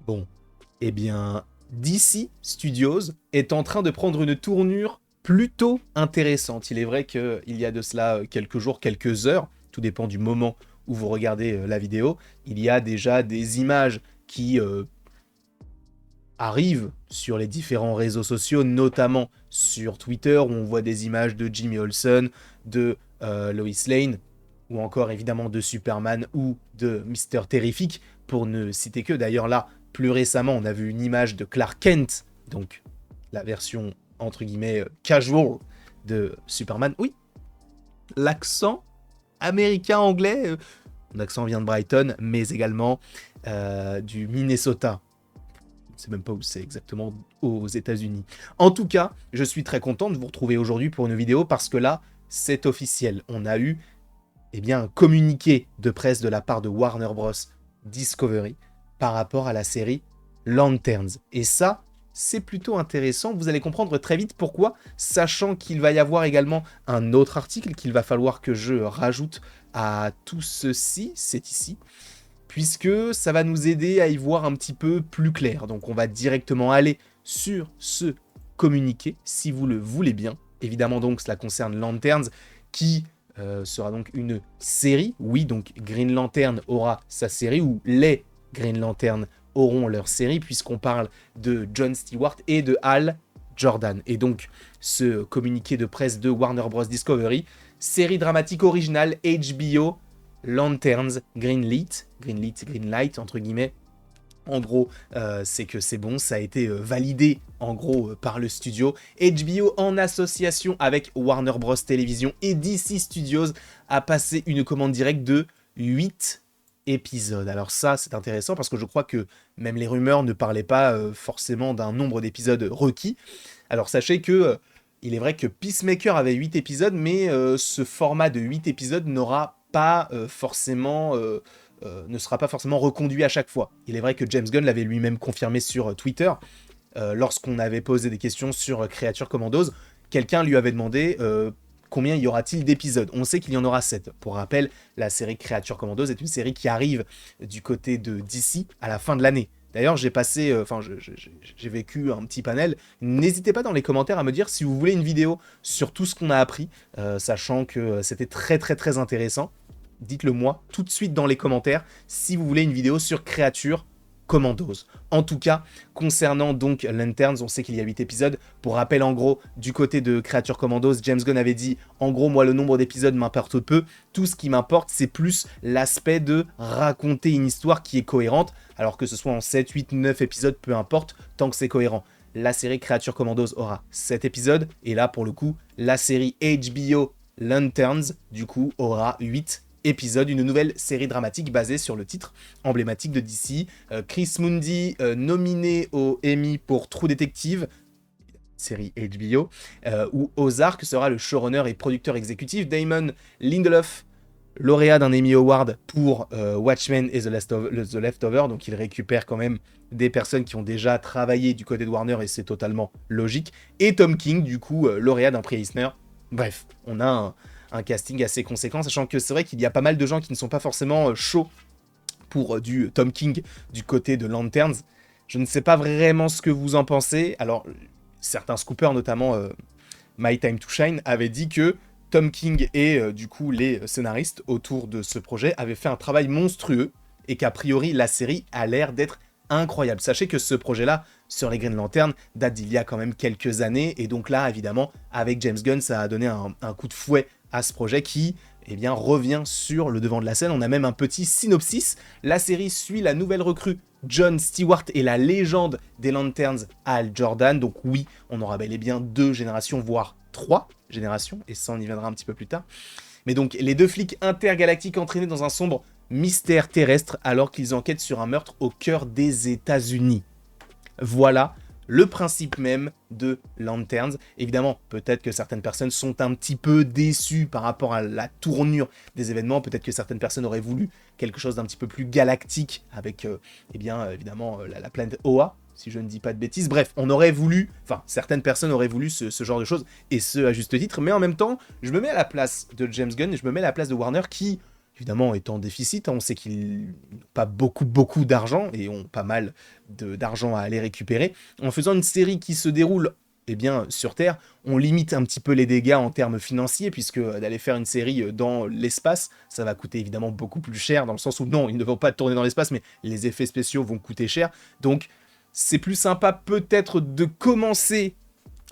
Bon, eh bien, DC Studios est en train de prendre une tournure plutôt intéressante. Il est vrai qu'il y a de cela quelques jours, quelques heures, tout dépend du moment où vous regardez la vidéo, il y a déjà des images qui arrivent sur les différents réseaux sociaux, notamment sur Twitter, où on voit des images de Jimmy Olsen, de Lois Lane, ou encore évidemment de Superman ou de Mister Terrific, pour ne citer que. D'ailleurs là, plus récemment, on a vu une image de Clark Kent, donc la version entre guillemets casual de Superman. Oui, l'accent américain-anglais, mon accent vient de Brighton, mais également du Minnesota. Je ne sais même pas où c'est exactement aux États-Unis. En tout cas, je suis très content de vous retrouver aujourd'hui pour une vidéo parce que là, c'est officiel. On a eu un communiqué de presse de la part de Warner Bros. Discovery par rapport à la série Lanterns. Et ça, c'est plutôt intéressant. Vous allez comprendre très vite pourquoi, sachant qu'il va y avoir également un autre article qu'il va falloir que je rajoute à tout ceci, c'est ici, puisque ça va nous aider à y voir un petit peu plus clair. Donc on va directement aller sur ce communiqué, si vous le voulez bien. Évidemment donc cela concerne Lanterns, qui sera donc une série. Oui, donc Green Lantern aura sa série, ou les Green Lantern auront leur série, puisqu'on parle de John Stewart et de Hal Jordan. Et donc ce communiqué de presse de Warner Bros. Discovery, série dramatique originale HBO Lanterns Greenlit, Greenlight entre guillemets. En gros, c'est que c'est bon, ça a été validé en gros par le studio. HBO en association avec Warner Bros Television et DC Studios a passé une commande directe de 8 épisodes. Alors ça, c'est intéressant parce que je crois que même les rumeurs ne parlaient pas forcément d'un nombre d'épisodes requis. Alors sachez que il est vrai que Peacemaker avait 8 épisodes, mais ce format de 8 épisodes n'aura pas ne sera pas forcément reconduit à chaque fois. Il est vrai que James Gunn l'avait lui-même confirmé sur Twitter, lorsqu'on avait posé des questions sur Creature Commandos, quelqu'un lui avait demandé combien y aura-t-il d'épisodes. On sait qu'il y en aura 7. Pour rappel, la série Creature Commandos est une série qui arrive du côté de DC à la fin de l'année. D'ailleurs, j'ai passé, j'ai vécu un petit panel. N'hésitez pas dans les commentaires à me dire si vous voulez une vidéo sur tout ce qu'on a appris, sachant que c'était très très très intéressant. Dites-le moi tout de suite dans les commentaires si vous voulez une vidéo sur Creature Commandos. En tout cas, concernant donc Lanterns, on sait qu'il y a 8 épisodes. Pour rappel, en gros, du côté de Creature Commandos, James Gunn avait dit « En gros, moi, le nombre d'épisodes m'importe peu. Tout ce qui m'importe, c'est plus l'aspect de raconter une histoire qui est cohérente. Alors que ce soit en 7, 8, 9 épisodes, peu importe, tant que c'est cohérent. » La série Creature Commandos aura 7 épisodes. Et là, pour le coup, la série HBO Lanterns, du coup, aura 8 épisode, une nouvelle série dramatique basée sur le titre emblématique de DC. Chris Mundi, nominé au Emmy pour True Detective, série HBO, où Ozark sera le showrunner et producteur exécutif. Damon Lindelof, lauréat d'un Emmy Award pour Watchmen et The Leftover, donc il récupère quand même des personnes qui ont déjà travaillé du côté de Warner et c'est totalement logique. Et Tom King, du coup, lauréat d'un prix Eisner. Bref, on a un casting assez conséquent, sachant que c'est vrai qu'il y a pas mal de gens qui ne sont pas forcément chauds pour du Tom King du côté de Lanterns. Je ne sais pas vraiment ce que vous en pensez. Alors, certains scoopers, notamment My Time to Shine, avaient dit que Tom King et du coup les scénaristes autour de ce projet avaient fait un travail monstrueux et qu'a priori la série a l'air d'être incroyable. Sachez que ce projet-là, sur les Green Lantern, date d'il y a quand même quelques années, et donc là, évidemment, avec James Gunn, ça a donné un coup de fouet à ce projet qui revient sur le devant de la scène. On a même un petit synopsis. La série suit la nouvelle recrue John Stewart et la légende des Lanterns Hal Jordan. Donc oui, on aura bel et bien 2 générations, voire 3 générations, et ça on y viendra un petit peu plus tard. Mais donc les 2 flics intergalactiques entraînés dans un sombre mystère terrestre alors qu'ils enquêtent sur un meurtre au cœur des États-Unis. Voilà le principe même de Lanterns. Évidemment, peut-être que certaines personnes sont un petit peu déçues par rapport à la tournure des événements. Peut-être que certaines personnes auraient voulu quelque chose d'un petit peu plus galactique avec, évidemment, la planète Oa, si je ne dis pas de bêtises. Bref, on aurait voulu, certaines personnes auraient voulu ce genre de choses, et ce, à juste titre. Mais en même temps, je me mets à la place de James Gunn, et je me mets à la place de Warner qui évidemment est en déficit, hein. On sait qu'ils n'ont pas beaucoup d'argent et ont pas mal d'argent à aller récupérer. En faisant une série qui se déroule eh bien, sur Terre, on limite un petit peu les dégâts en termes financiers, puisque d'aller faire une série dans l'espace, ça va coûter évidemment beaucoup plus cher, dans le sens où non, ils ne vont pas tourner dans l'espace, mais les effets spéciaux vont coûter cher. Donc, c'est plus sympa peut-être de commencer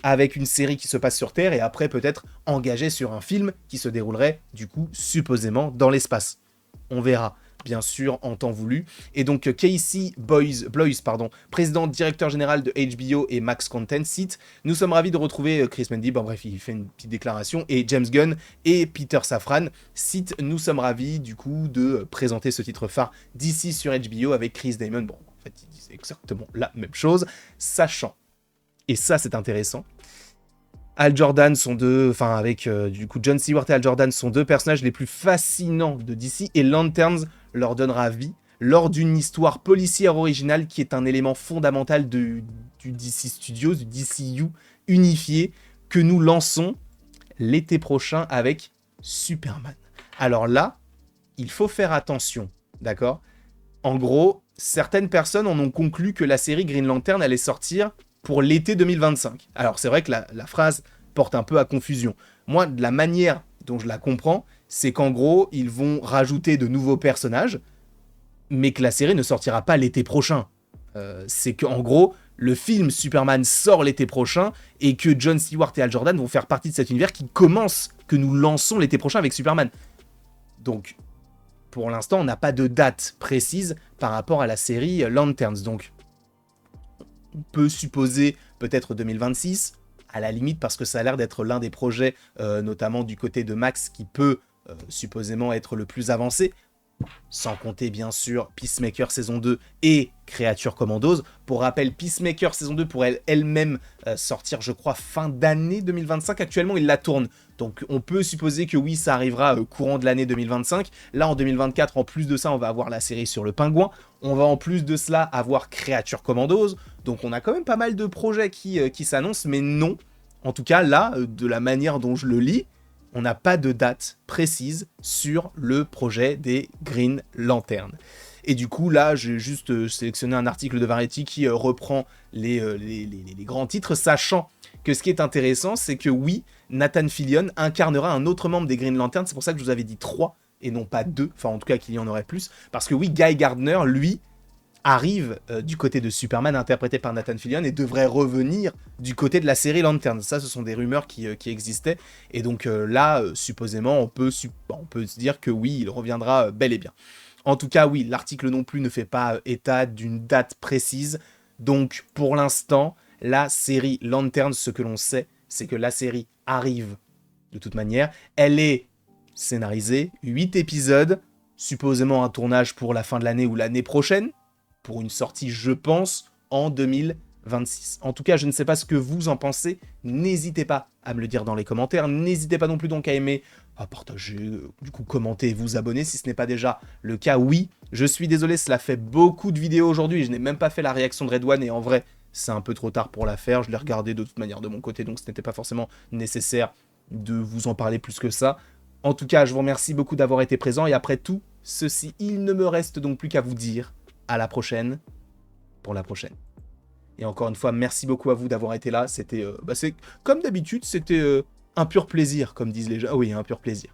avec une série qui se passe sur Terre, et après peut-être engager sur un film qui se déroulerait, du coup, supposément dans l'espace. On verra. Bien sûr, en temps voulu. Et donc, Casey Bloys, président directeur général de HBO et Max Content, cite « Nous sommes ravis de retrouver Chris Mendy », bon bref, il fait une petite déclaration, et James Gunn et Peter Safran, cite « Nous sommes ravis, du coup, de présenter ce titre phare d'ici sur HBO avec Chris Damon ». Bon, en fait, ils disent exactement la même chose, sachant, et ça c'est intéressant, Hal Jordan sont avec du coup John Stewart et Hal Jordan sont deux personnages les plus fascinants de DC, et Lanterns leur donnera vie lors d'une histoire policière originale qui est un élément fondamental du DC Studios, du DCU unifié, que nous lançons l'été prochain avec Superman. Alors là, il faut faire attention, d'accord ? En gros, certaines personnes en ont conclu que la série Green Lantern allait sortir pour l'été 2025. Alors c'est vrai que la phrase porte un peu à confusion. Moi, de la manière dont je la comprends, c'est qu'en gros, ils vont rajouter de nouveaux personnages, mais que la série ne sortira pas l'été prochain. C'est qu'en gros, le film Superman sort l'été prochain, et que John Stewart et Hal Jordan vont faire partie de cet univers qui commence, que nous lançons l'été prochain avec Superman. Donc, pour l'instant, on n'a pas de date précise par rapport à la série Lanterns. Donc, on peut supposer peut-être 2026, à la limite, parce que ça a l'air d'être l'un des projets, notamment du côté de Max, qui peut supposément être le plus avancé, sans compter bien sûr Peacemaker saison 2 et Creature Commandos. Pour rappel, Peacemaker saison 2 pourrait elle-même sortir, je crois, fin d'année 2025. Actuellement, il la tourne. Donc on peut supposer que oui, ça arrivera courant de l'année 2025. Là, en 2024, en plus de ça, on va avoir la série sur le pingouin. On va en plus de cela avoir Creature Commandos. Donc on a quand même pas mal de projets qui s'annoncent, mais non. En tout cas, là, de la manière dont je le lis, on n'a pas de date précise sur le projet des Green Lantern. Et du coup, là, j'ai juste sélectionné un article de Variety qui reprend les grands titres, sachant que ce qui est intéressant, c'est que oui, Nathan Fillion incarnera un autre membre des Green Lantern. C'est pour ça que je vous avais dit 3 et non pas 2. Enfin, en tout cas, qu'il y en aurait plus. Parce que oui, Guy Gardner, lui, arrive du côté de Superman, interprété par Nathan Fillion, et devrait revenir du côté de la série Lantern. Ça, ce sont des rumeurs qui existaient. Et donc là, supposément, on peut se dire que oui, il reviendra bel et bien. En tout cas, oui, l'article non plus ne fait pas état d'une date précise. Donc, pour l'instant, la série Lantern, ce que l'on sait, c'est que la série arrive de toute manière. Elle est scénarisée, 8 épisodes, supposément un tournage pour la fin de l'année ou l'année prochaine, pour une sortie, je pense, en 2026. En tout cas, je ne sais pas ce que vous en pensez. N'hésitez pas à me le dire dans les commentaires. N'hésitez pas non plus donc à aimer, à partager, du coup commenter et vous abonner si ce n'est pas déjà le cas. Oui, je suis désolé, cela fait beaucoup de vidéos aujourd'hui. Je n'ai même pas fait la réaction de Red One, et en vrai, c'est un peu trop tard pour la faire. Je l'ai regardé de toute manière de mon côté, donc ce n'était pas forcément nécessaire de vous en parler plus que ça. En tout cas, je vous remercie beaucoup d'avoir été présent, et après tout ceci, il ne me reste donc plus qu'à vous dire à la prochaine, pour la prochaine. Et encore une fois, merci beaucoup à vous d'avoir été là. C'était, c'est comme d'habitude, c'était un pur plaisir, comme disent les gens. Ah oui, un pur plaisir.